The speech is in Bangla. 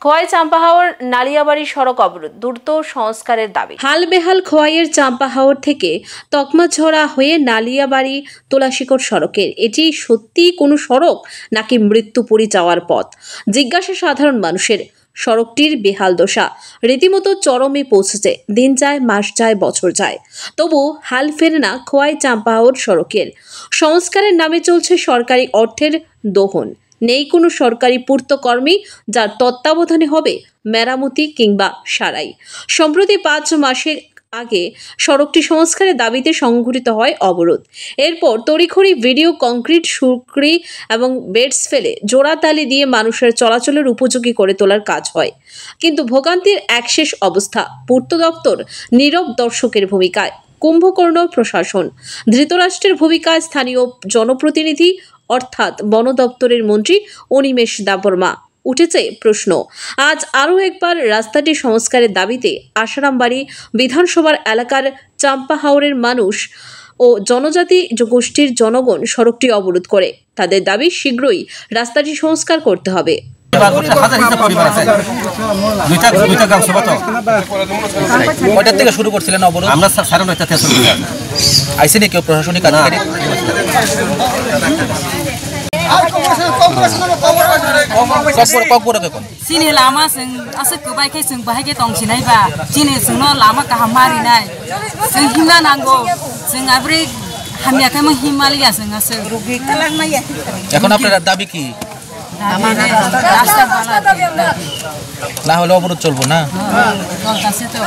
খোয়াই চাম্পাহাওর নালিয়াবাড়ি সড়ক অবরোধ, দ্রুত সংস্কারের দাবি। হাল বেহাল খোয়াইয়ের চাম্পাহাওর থেকে তকমাছড়া হয়ে নালিয়াবাড়ি তোলাশিকড় সড়কের এটি সত্যি কোনো সড়ক নাকি মৃত্যুপুরী যাওয়ার পথ? জিজ্ঞাসা সাধারণ মানুষের। সড়কটির বেহাল দশা রীতিমতো চরমে পৌঁছেছে। দিন যায়, মাস যায়, বছর যায়, তবু হাল ফেরে না খোয়াই চাম্পাহাওর সড়কের। সংস্কারের নামে চলছে সরকারি অর্থের দোহন। নেই কোনো সরকারি পূর্তকর্মী যার তত্ত্বাবধানে হবে মেরামতি কিংবা সারাই। সম্প্রতি 5 মাসের আগে সড়কটি সংস্কারের দাবিতে সংঘটিত হয় অবরোধ। এরপর তড়িঘড়ি ভিডিও, কংক্রিট, সুরকি এবং বেডস ফেলে জোড়াতালি দিয়ে মানুষের চলাচলের উপযোগী করে তোলার কাজ হয়। কিন্তু ভোগান্তির একশেষ অবস্থা। পূর্ত দপ্তর নীরব দর্শকের ভূমিকায়, কুম্ভকর্ণ প্রশাসন, ধৃতরাষ্ট্রের ভূমিকায় স্থানীয় জনপ্রতিনিধি অর্থাৎ বন দপ্তরের মন্ত্রী অনিমেষ দেববর্মা। উঠেছে প্রশ্ন, আজ আরও একবার রাস্তাটি সংস্কারের দাবিতে আশারামবাড়ি বিধানসভার এলাকার চাম্পাহাওরের মানুষ ও জনজাতি গোষ্ঠীর জনগণ সড়কটি অবরোধ করে। তাদের দাবি শীঘ্রই রাস্তাটি সংস্কার করতে হবে। শুরু করছিলেন অবরোধ? আমরা সাড়ে 9টা থেকে শুরু করি। আইসিনি কেউ প্রশাসনিক আধিকারিক? Sini lama sing asik kebai ke sing bahai ke tong sinai ba. Sini sing no lama kahamari nai. Sing himna nanggo. Sing abri hamya ke mah Himalaya sing asik. এখন আপনার দাবি কি? রাস্তা বানাতে না হলে অবরোধ চলবো না? চলতেছে তো।